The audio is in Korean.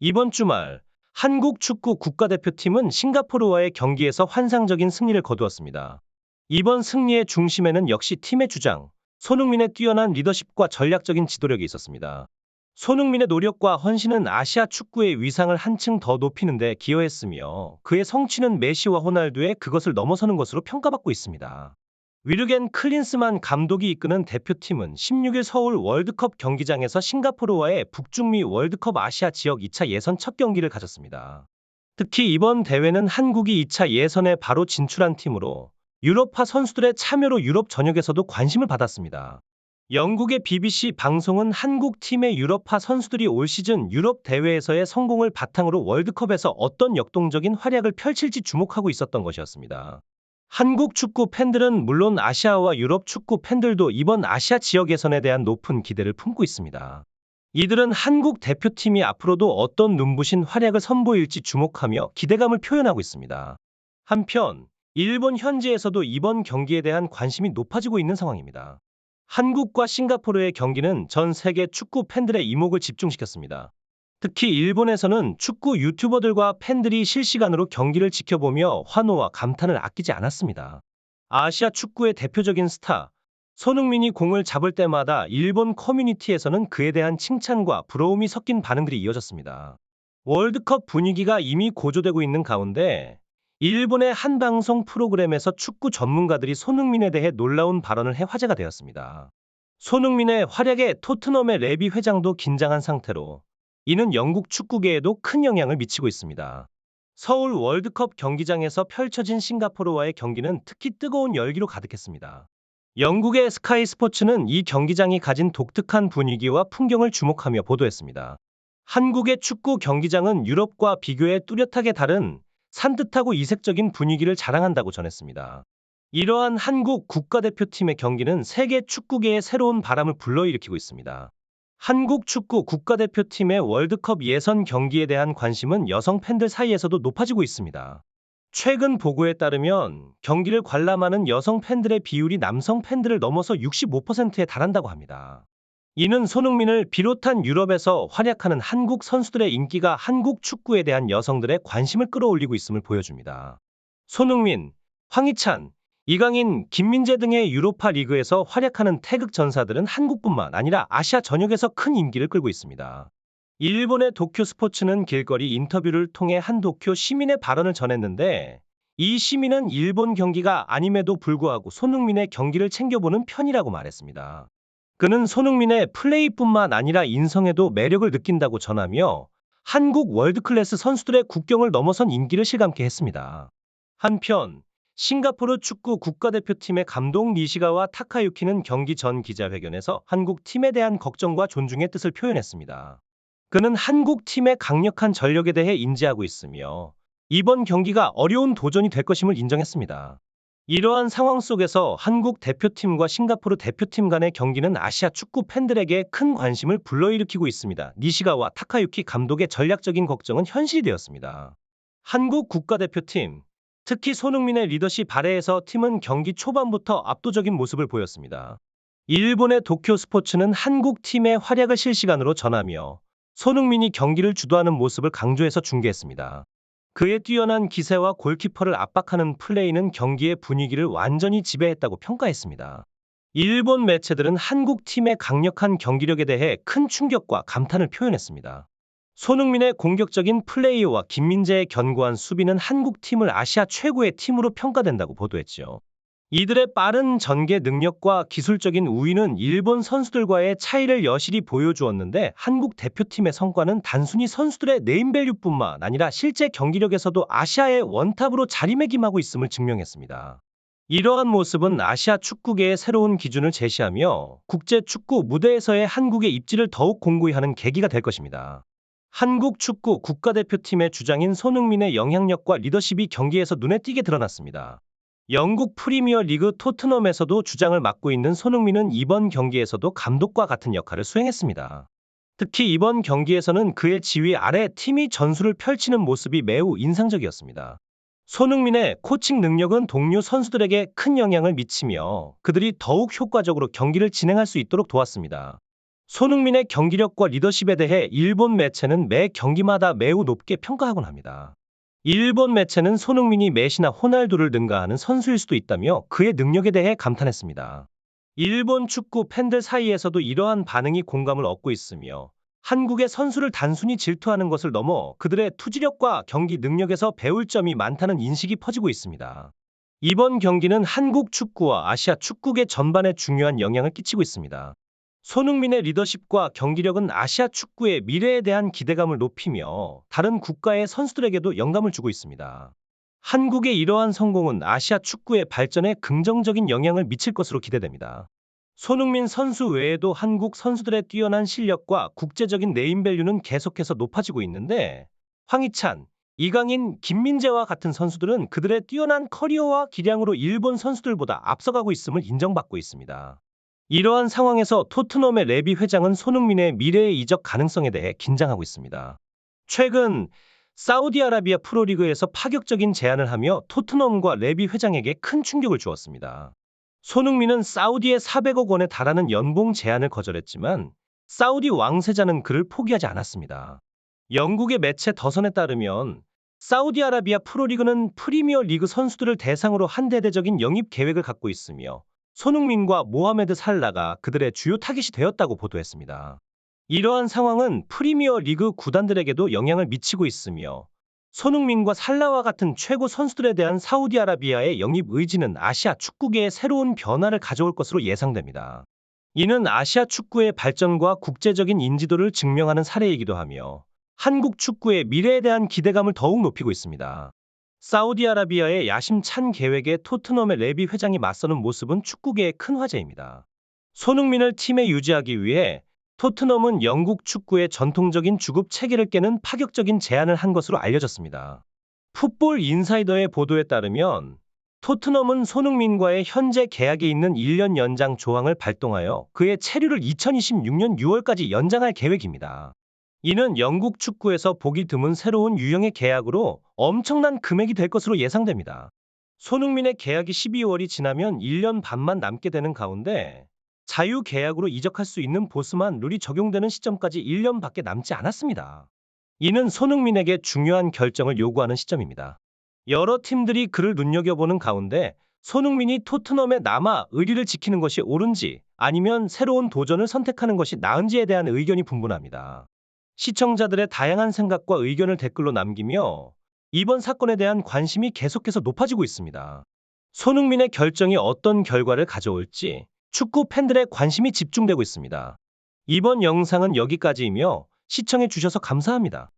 이번 주말 한국 축구 국가대표팀은 싱가포르와의 경기에서 환상적인 승리를 거두었습니다. 이번 승리의 중심에는 역시 팀의 주장, 손흥민의 뛰어난 리더십과 전략적인 지도력이 있었습니다. 손흥민의 노력과 헌신은 아시아 축구의 위상을 한층 더 높이는 데 기여했으며 그의 성취는 메시와 호날두의 그것을 넘어서는 것으로 평가받고 있습니다. 위르겐 클린스만 감독이 이끄는 대표팀은 16일 서울 월드컵 경기장에서 싱가포르와의 북중미 월드컵 아시아 지역 2차 예선 첫 경기를 가졌습니다. 특히 이번 대회는 한국이 2차 예선에 바로 진출한 팀으로 유럽파 선수들의 참여로 유럽 전역에서도 관심을 받았습니다. 영국의 BBC 방송은 한국 팀의 유럽파 선수들이 올 시즌 유럽 대회에서의 성공을 바탕으로 월드컵에서 어떤 역동적인 활약을 펼칠지 주목하고 있었던 것이었습니다. 한국 축구 팬들은 물론 아시아와 유럽 축구 팬들도 이번 아시아 지역 예선에 대한 높은 기대를 품고 있습니다. 이들은 한국 대표팀이 앞으로도 어떤 눈부신 활약을 선보일지 주목하며 기대감을 표현하고 있습니다. 한편 일본 현지에서도 이번 경기에 대한 관심이 높아지고 있는 상황입니다. 한국과 싱가포르의 경기는 전 세계 축구 팬들의 이목을 집중시켰습니다. 특히 일본에서는 축구 유튜버들과 팬들이 실시간으로 경기를 지켜보며 환호와 감탄을 아끼지 않았습니다. 아시아 축구의 대표적인 스타, 손흥민이 공을 잡을 때마다 일본 커뮤니티에서는 그에 대한 칭찬과 부러움이 섞인 반응들이 이어졌습니다. 월드컵 분위기가 이미 고조되고 있는 가운데 일본의 한 방송 프로그램에서 축구 전문가들이 손흥민에 대해 놀라운 발언을 해 화제가 되었습니다. 손흥민의 활약에 토트넘의 레비 회장도 긴장한 상태로 이는 영국 축구계에도 큰 영향을 미치고 있습니다. 서울 월드컵 경기장에서 펼쳐진 싱가포르와의 경기는 특히 뜨거운 열기로 가득했습니다. 영국의 스카이 스포츠는 이 경기장이 가진 독특한 분위기와 풍경을 주목하며 보도했습니다. 한국의 축구 경기장은 유럽과 비교해 뚜렷하게 다른 산뜻하고 이색적인 분위기를 자랑한다고 전했습니다. 이러한 한국 국가대표팀의 경기는 세계 축구계에 새로운 바람을 불러일으키고 있습니다. 한국 축구 국가대표팀의 월드컵 예선 경기에 대한 관심은 여성 팬들 사이에서도 높아지고 있습니다. 최근 보고에 따르면 경기를 관람하는 여성 팬들의 비율이 남성 팬들을 넘어서 65%에 달한다고 합니다. 이는 손흥민을 비롯한 유럽에서 활약하는 한국 선수들의 인기가 한국 축구에 대한 여성들의 관심을 끌어올리고 있음을 보여줍니다. 손흥민, 황희찬, 이강인, 김민재 등의 유로파 리그에서 활약하는 태극 전사들은 한국뿐만 아니라 아시아 전역에서 큰 인기를 끌고 있습니다. 일본의 도쿄 스포츠는 길거리 인터뷰를 통해 한 도쿄 시민의 발언을 전했는데 이 시민은 일본 경기가 아님에도 불구하고 손흥민의 경기를 챙겨보는 편이라고 말했습니다. 그는 손흥민의 플레이뿐만 아니라 인성에도 매력을 느낀다고 전하며 한국 월드클래스 선수들의 국경을 넘어선 인기를 실감케 했습니다. 한편 싱가포르 축구 국가대표팀의 감독 니시가와 타카유키는 경기 전 기자회견에서 한국 팀에 대한 걱정과 존중의 뜻을 표현했습니다. 그는 한국 팀의 강력한 전력에 대해 인지하고 있으며 이번 경기가 어려운 도전이 될 것임을 인정했습니다. 이러한 상황 속에서 한국 대표팀과 싱가포르 대표팀 간의 경기는 아시아 축구 팬들에게 큰 관심을 불러일으키고 있습니다. 니시가와 타카유키 감독의 전략적인 걱정은 현실이 되었습니다. 한국 국가대표팀, 특히 손흥민의 리더십 아래에서 팀은 경기 초반부터 압도적인 모습을 보였습니다. 일본의 도쿄 스포츠는 한국 팀의 활약을 실시간으로 전하며 손흥민이 경기를 주도하는 모습을 강조해서 중계했습니다. 그의 뛰어난 기세와 골키퍼를 압박하는 플레이는 경기의 분위기를 완전히 지배했다고 평가했습니다. 일본 매체들은 한국 팀의 강력한 경기력에 대해 큰 충격과 감탄을 표현했습니다. 손흥민의 공격적인 플레이와 김민재의 견고한 수비는 한국 팀을 아시아 최고의 팀으로 평가된다고 보도했죠. 이들의 빠른 전개 능력과 기술적인 우위는 일본 선수들과의 차이를 여실히 보여주었는데 한국 대표팀의 성과는 단순히 선수들의 네임밸류뿐만 아니라 실제 경기력에서도 아시아의 원탑으로 자리매김하고 있음을 증명했습니다. 이러한 모습은 아시아 축구계의 새로운 기준을 제시하며 국제 축구 무대에서의 한국의 입지를 더욱 공고히 하는 계기가 될 것입니다. 한국 축구 국가대표팀의 주장인 손흥민의 영향력과 리더십이 경기에서 눈에 띄게 드러났습니다. 영국 프리미어 리그 토트넘에서도 주장을 맡고 있는 손흥민은 이번 경기에서도 감독과 같은 역할을 수행했습니다. 특히 이번 경기에서는 그의 지휘 아래 팀이 전술을 펼치는 모습이 매우 인상적이었습니다. 손흥민의 코칭 능력은 동료 선수들에게 큰 영향을 미치며 그들이 더욱 효과적으로 경기를 진행할 수 있도록 도왔습니다. 손흥민의 경기력과 리더십에 대해 일본 매체는 매 경기마다 매우 높게 평가하곤 합니다. 일본 매체는 손흥민이 메시나 호날두를 능가하는 선수일 수도 있다며 그의 능력에 대해 감탄했습니다. 일본 축구 팬들 사이에서도 이러한 반응이 공감을 얻고 있으며 한국의 선수를 단순히 질투하는 것을 넘어 그들의 투지력과 경기 능력에서 배울 점이 많다는 인식이 퍼지고 있습니다. 이번 경기는 한국 축구와 아시아 축구계 전반에 중요한 영향을 끼치고 있습니다. 손흥민의 리더십과 경기력은 아시아 축구의 미래에 대한 기대감을 높이며 다른 국가의 선수들에게도 영감을 주고 있습니다. 한국의 이러한 성공은 아시아 축구의 발전에 긍정적인 영향을 미칠 것으로 기대됩니다. 손흥민 선수 외에도 한국 선수들의 뛰어난 실력과 국제적인 네임밸류는 계속해서 높아지고 있는데 황희찬, 이강인, 김민재와 같은 선수들은 그들의 뛰어난 커리어와 기량으로 일본 선수들보다 앞서가고 있음을 인정받고 있습니다. 이러한 상황에서 토트넘의 레비 회장은 손흥민의 미래의 이적 가능성에 대해 긴장하고 있습니다. 최근 사우디아라비아 프로리그에서 파격적인 제안을 하며 토트넘과 레비 회장에게 큰 충격을 주었습니다. 손흥민은 사우디의 400억 원에 달하는 연봉 제안을 거절했지만 사우디 왕세자는 그를 포기하지 않았습니다. 영국의 매체 더선에 따르면 사우디아라비아 프로리그는 프리미어 리그 선수들을 대상으로 한 대대적인 영입 계획을 갖고 있으며 손흥민과 모하메드 살라가 그들의 주요 타깃이 되었다고 보도했습니다. 이러한 상황은 프리미어 리그 구단들에게도 영향을 미치고 있으며 손흥민과 살라와 같은 최고 선수들에 대한 사우디아라비아의 영입 의지는 아시아 축구계에 새로운 변화를 가져올 것으로 예상됩니다. 이는 아시아 축구의 발전과 국제적인 인지도를 증명하는 사례이기도 하며 한국 축구의 미래에 대한 기대감을 더욱 높이고 있습니다. 사우디아라비아의 야심찬 계획에 토트넘의 레비 회장이 맞서는 모습은 축구계의 큰 화제입니다. 손흥민을 팀에 유지하기 위해 토트넘은 영국 축구의 전통적인 주급 체계를 깨는 파격적인 제안을 한 것으로 알려졌습니다. 풋볼 인사이더의 보도에 따르면 토트넘은 손흥민과의 현재 계약에 있는 1년 연장 조항을 발동하여 그의 체류를 2026년 6월까지 연장할 계획입니다. 이는 영국 축구에서 보기 드문 새로운 유형의 계약으로 엄청난 금액이 될 것으로 예상됩니다. 손흥민의 계약이 12월이 지나면 1년 반만 남게 되는 가운데 자유 계약으로 이적할 수 있는 보스만 룰이 적용되는 시점까지 1년밖에 남지 않았습니다. 이는 손흥민에게 중요한 결정을 요구하는 시점입니다. 여러 팀들이 그를 눈여겨보는 가운데 손흥민이 토트넘에 남아 의리를 지키는 것이 옳은지 아니면 새로운 도전을 선택하는 것이 나은지에 대한 의견이 분분합니다. 시청자들의 다양한 생각과 의견을 댓글로 남기며 이번 사건에 대한 관심이 계속해서 높아지고 있습니다. 손흥민의 결정이 어떤 결과를 가져올지 축구 팬들의 관심이 집중되고 있습니다. 이번 영상은 여기까지이며 시청해 주셔서 감사합니다.